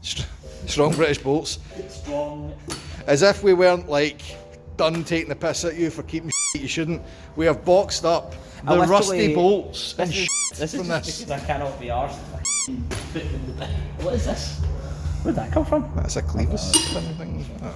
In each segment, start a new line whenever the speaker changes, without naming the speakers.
Strong British bolts.
Strong.
As if we weren't like done taking the piss at you for keeping shit you shouldn't. We have boxed up the rusty bolts and shit from this.
Because I cannot be arsed. What is this? Where'd that come from?
That's a clevis thing. Oh.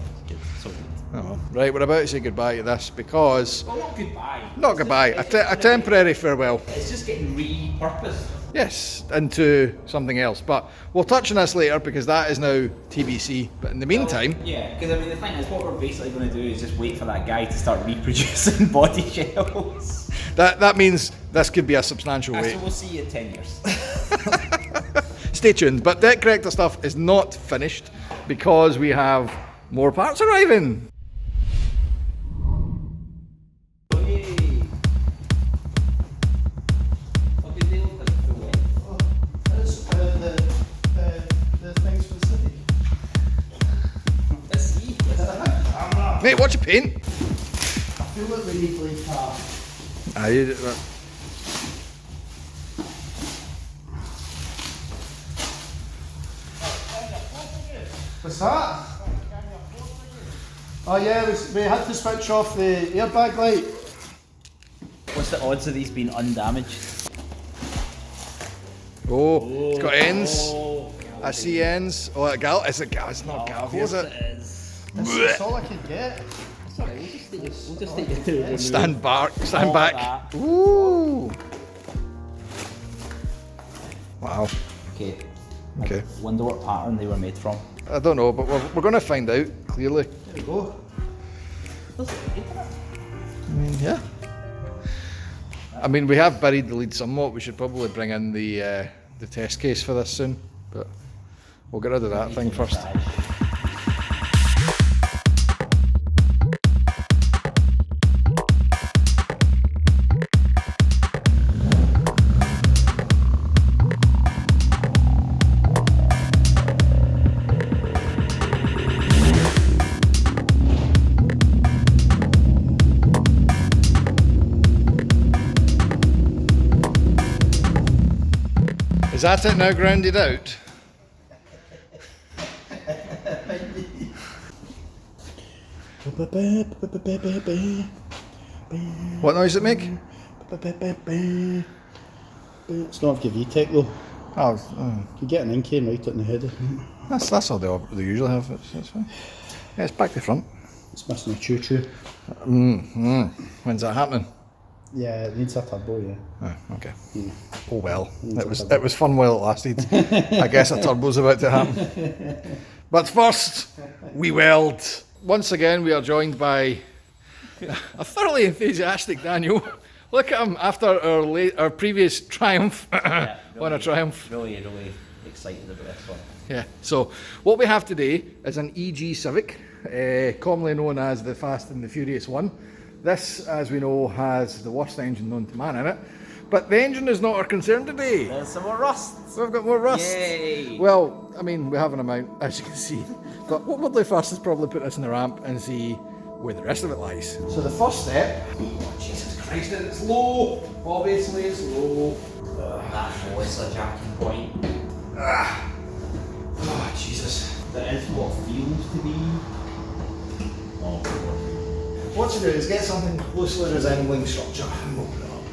So,
Oh. Right, we're about to say goodbye to this because...
well, not goodbye.
Not goodbye, a temporary farewell.
It's just getting repurposed.
Yes, into something else. But we'll touch on this later because that is now TBC. But in the meantime...
Yeah, because I mean the thing is what we're basically going to do is just wait for that guy to start reproducing body shells.
That means this could be a substantial wait.
So we'll see you in 10 years.
Stay tuned. But Debt Corrector stuff is not finished because we have more parts arriving. Mate, watch your paint.
I feel like we need blade car. What's that? Oh yeah, we had to switch off the airbag light.
What's the odds of these being undamaged?
Oh, it's got ends. I see ends. Oh, it's not Galvo, is it?
That's all I could get.
Sorry, we'll just take you
Stand back.
that.
Ooh. Wow.
Okay.
Okay.
I wonder what pattern they were made from.
I don't know, but we're going to find out, clearly.
There we go.
I mean, yeah. I mean, we have buried the lead somewhat. We should probably bring in the test case for this soon, but we'll get rid of that thing first. Is that it now grounded out? What noise does it make?
It's not give VTEC though.
Oh,
You get an inky and right it in the head.
that's all they usually have. It's fine. Yeah, it's back to front.
It's missing a choo-choo.
When's that happening?
Yeah, it needs a turbo, yeah.
Oh, okay. Oh well, it was fun while it lasted. I guess a turbo's about to happen. But first, we weld. Once again, we are joined by a thoroughly enthusiastic Daniel. Look at him after our previous triumph.
Yeah, really,
On a triumph.
Really excited about this one.
Yeah. So what we have today is an EG Civic, commonly known as the Fast and the Furious one. This, as we know, has the worst engine known to man in it. But the engine is not our concern today.
There's some more rust.
We've got more rust.
Yay.
Well, I mean, we have an amount, as you can see. But what we'll do first is probably put this in the ramp and see where the rest of it lies. So the first step, oh, Jesus Christ, it's low. Obviously it's low.
That's always a jacking point.
Oh, Jesus.
That is what feels to be. Oh, God.
What to do is get something closely resembling structure and open it up.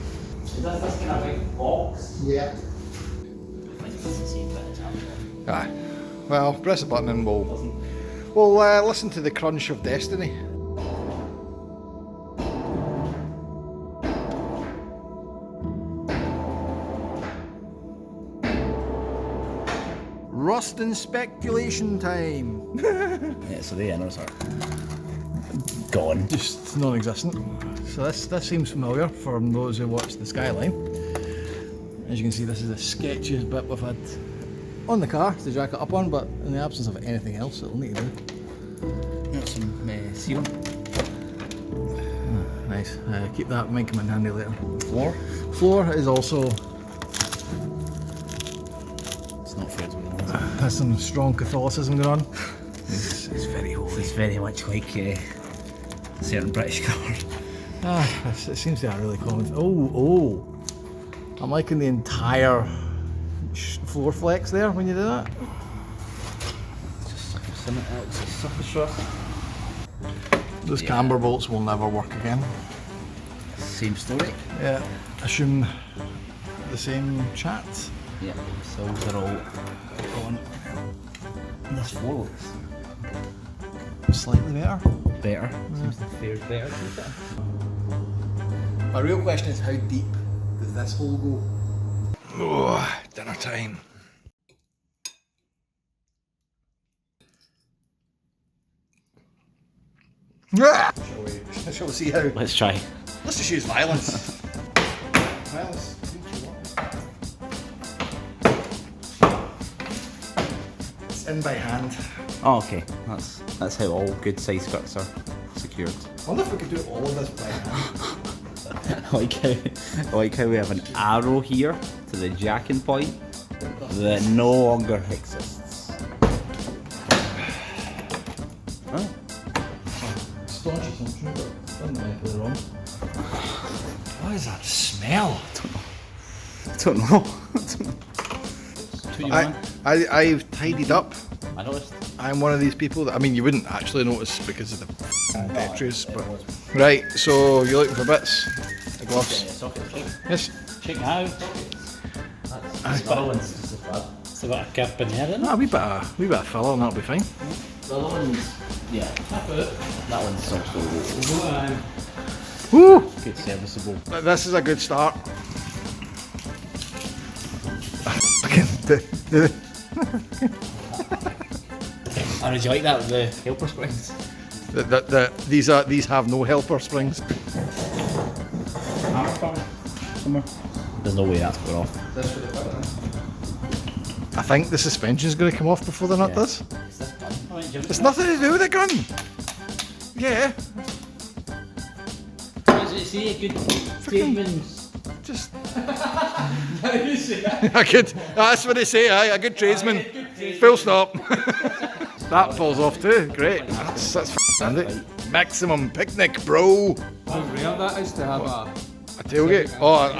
Is that this kind of big box?
Yeah.
I think it's the same bit as that.
Aye. Well, press a button and we'll listen to the crunch of destiny. Rust and speculation time.
Yeah, so the inners are gone.
Just non-existent. So this seems familiar from those who watched the Skyline. As you can see, this is the sketchiest bit we've had on the car to jack it up on, but in the absence of anything else it'll need to do.
Got some seal.
Nice. Keep that, might come in handy later.
Floor.
Floor is also...
It's not fair to be honest.
has some strong Catholicism going on. It's very holy.
It's very much like a certain British car.
It seems to be a really common... Oh! I'm liking the entire floor flex there when you do that.
It's a surface rust.
Those camber bolts will never work again.
Same story.
Yeah, assume the same chat.
Yeah, so they're all on. This floor looks
Slightly better.
better. Seems to fare better.
My real question is, how deep does this hole go? Oh, dinner time. Shall we see how?
Let's try.
Let's just use violence. Violence. It's in by hand.
Oh, okay. That's how all good size skirts are secured.
I wonder if we could do all of this by hand.
I like how we have an arrow here to the jacking point that no longer exists. Oh.
Staunch assumption, but fundamentally wrong. What is that smell?
I don't know.
I've tidied up.
I noticed.
I'm one of these people that, I mean, you wouldn't actually notice because of the batteries, but right. So you're looking for bits, the gloves. Yes.
Check now.
That's one's just as bad.
It's about a gap in there, isn't it?
A wee bit of filler and that'll be fine.
The other one's, yeah, that one's also
Woo!
good, serviceable.
This is a good start.
Oh, did you like that with the helper springs?
These have no helper springs.
Somewhere.
There's no way that's going off.
I think the suspension's going to come off before the nut does.
Is this done?
It's nothing to do with the gun. Yeah,
Does it say a good tradesman's?
just. A good. That's what they say. Aye, a good tradesman. Full stop. That falls off too. Great. That's handy. Maximum picnic, bro.
How rare that is to have
A tailgate. Oh,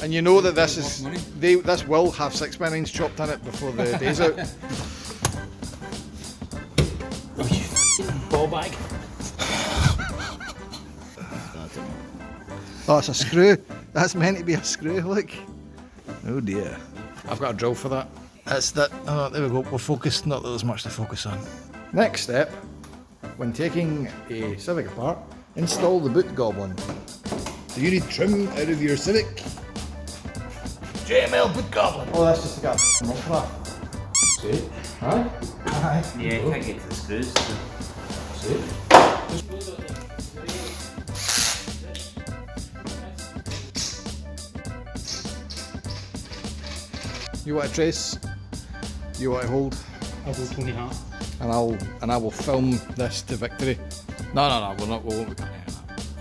and you know that this is.
money.
This will have 6x9s chopped in it before the day's out.
Ball bag.
Oh, it's a screw. That's meant to be a screw, look. Oh dear. I've got a drill for that. That's that. Oh, there we go. We're focused. Not that there's much to focus on. Next step, when taking a Civic apart, install the boot goblin. So you need trim out of your Civic. JML boot goblin. Oh, that's just a guy. See? Huh? Aye.
Yeah, you can't get to the screws.
See? You want to trace? You want to hold?
I'll go Tony Hart.
And I will film this to victory. No, we won't be cutting any of that.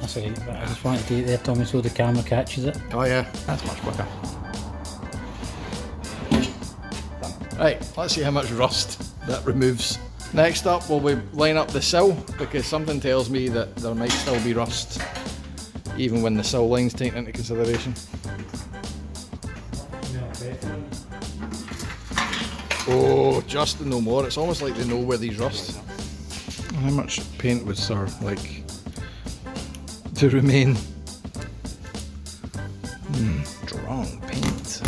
That's alright, but I just wanted to do it there, Tommy, so the camera catches it.
Oh yeah, that's much quicker. Right, let's see how much rust that removes. Next up, we'll line up the sill, because something tells me that there might still be rust, even when the sill line's taken into consideration. Oh, just no more. It's almost like they know where these rust. How much paint would serve, like, to remain? Strong paint.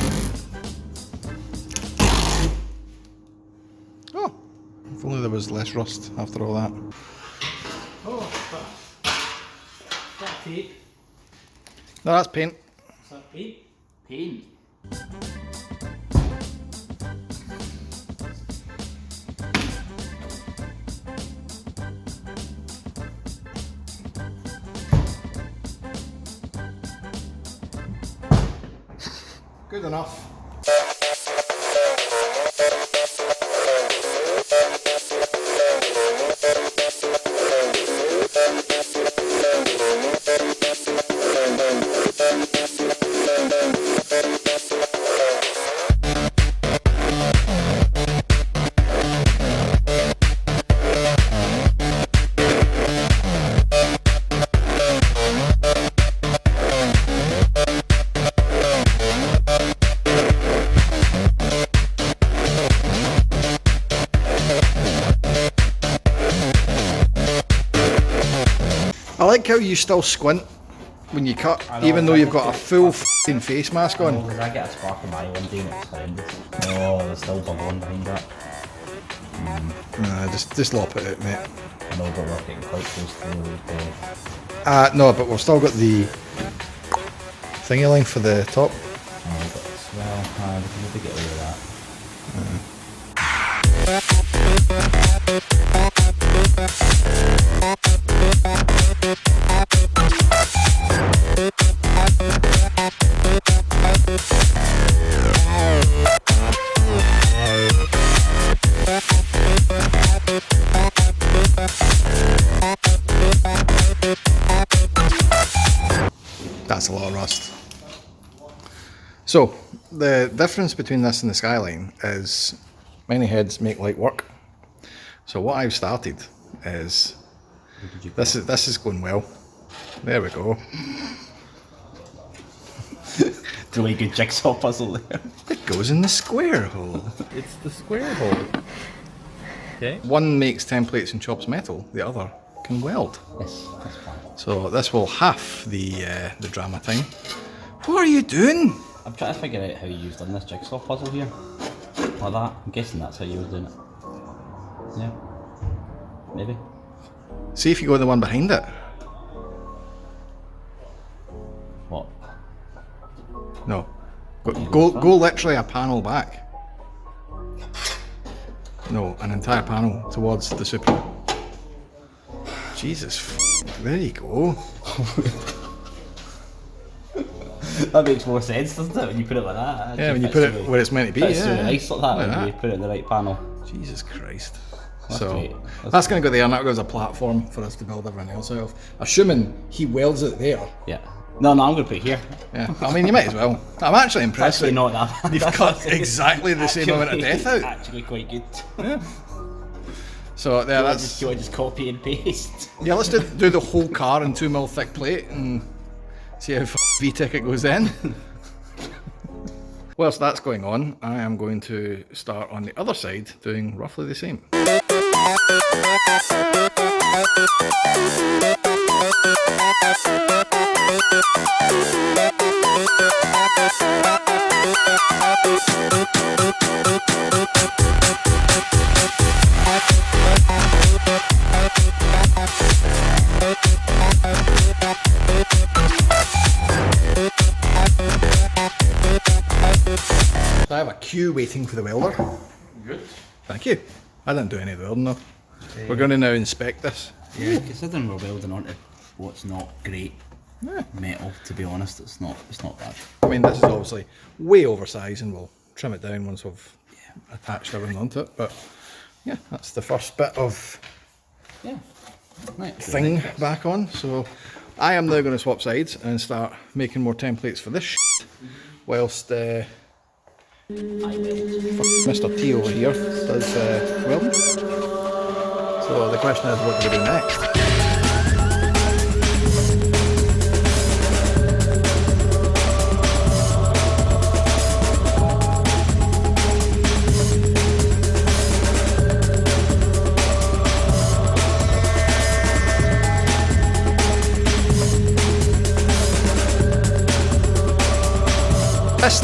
Oh, if only there was less rust after all that.
Oh, that tape.
No, that's paint.
Is that tape?
Pain.
Good enough. like how you still squint when you cut, even though you've got a full f***ing face mask on.
Because I get a spark in my eye one day and it's horrendous. Oh, there's still bubbling behind that.
Nah, just lop it out, mate.
I know, but we're getting quite close to the
No, but we've still got the thingy line for the top.
but as well, we can maybe get rid of that.
That's a lot of rust. So, the difference between this and the Skyline is many heads make light work. So what I've started is, this is going well. There we go.
Really good jigsaw puzzle there.
It goes in the square hole.
It's the square hole. Okay.
One makes templates and chops metal, the other can weld.
Yes, that's fine.
So this will half the drama time. What are you doing?
I'm trying to figure out how you've done this jigsaw puzzle here. Like that. I'm guessing that's how you were doing it. Yeah. Maybe.
See if you go the one behind it.
What?
No. Go literally a panel back. No, an entire panel towards the super. Jesus, there you go.
That makes more sense, doesn't it, when you put it like that?
Yeah, when you put it where it's meant to be.
It's
Yeah,
so nice like that
Like
when
that.
you put it in the right panel.
Jesus Christ.
That's
So
great.
that's going to go there, and that goes as a platform for us to build everything else out of. Assuming he welds it there.
Yeah. No, I'm going to put it here.
Yeah, I mean, you might as well. I'm actually impressed
Actually,
that
not that bad.
you've cut exactly the same amount of death out.
Actually, quite good.
So there,
Do I
that's
just copy and paste?
yeah. Let's do the whole car in 2mm thick plate and see how VTech it goes in. Whilst that's going on, I am going to start on the other side doing roughly the same. So I have a queue waiting for the welder.
Good.
Thank you. I didn't do any of the welding though. We're going to now inspect this.
Yeah, considering we're welding onto what's not great metal, to be honest, it's not bad.
I mean, this is obviously way oversized and we'll trim it down once we've attached everything onto it. But yeah, that's the first bit of
Yeah. Right.
thing back on. So I am now going to swap sides and start making more templates for this shit, whilst Mr. T over here does welding. So the question is, what do we do next?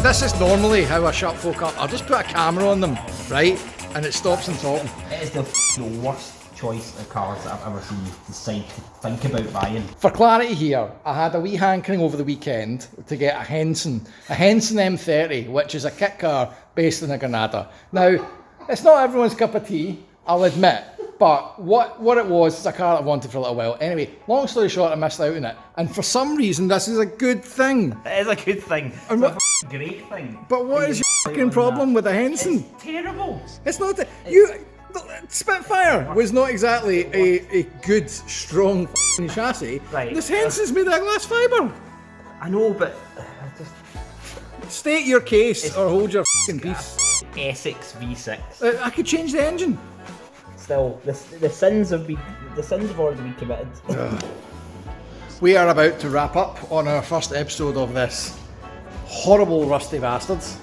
This is normally how I shut folk up. I'll just put a camera on them, right? And it stops them talking.
It is the worst choice of cars that I've ever seen you decide to think about buying.
For clarity here, I had a wee hankering over the weekend to get a Henson M30, which is a kit car based in a Granada. Now, it's not everyone's cup of tea, I'll admit, but what it was is a car that I wanted for a little while. Anyway, long story short, I missed out on it. And for some reason, this is a good thing.
It is a good thing.
And
It's
what-
a great thing.
But what is your fucking problem with a Henson?
It's terrible.
It's not that Spitfire was not exactly a good, strong f***ing chassis.
Right.
This Henson's made out of glass fibre.
I know, but just
State your case or hold your f***ing peace.
Essex V6.
I could change the engine.
Still, the sins have already been committed.
We are about to wrap up on our first episode of this horrible Rusty Bastards.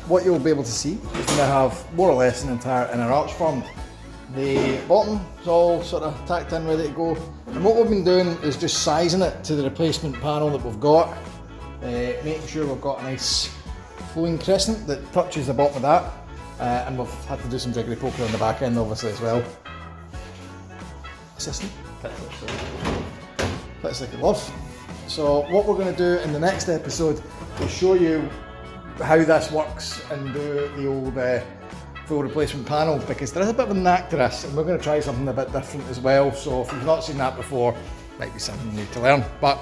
What you'll be able to see is going to have more or less an entire inner arch formed. The bottom is all sort of tacked in, ready to go. And what we've been doing is just sizing it to the replacement panel that we've got, making sure we've got a nice flowing crescent that touches the bottom of that. And we've had to do some jiggery pokery on the back end obviously as well. Assistant. That's like a love. So what we're going to do in the next episode is show you how this works and do the old full replacement panel, because there is a bit of a knack to this and we're going to try something a bit different as well. So if you've not seen that before, might be something new to learn. But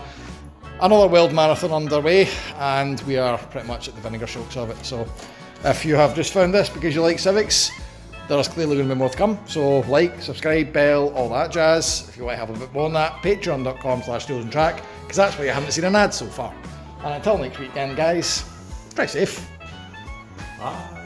another weld marathon underway, and we are pretty much at the vinegar strokes of it. So if you have just found this because you like Civics, there's clearly going to be more to come. So like, subscribe, bell, all that jazz. If you want to have a bit more on that, patreon.com/tools&track, because that's where you haven't seen an ad so far. And until next weekend, guys, stay safe.
Bye.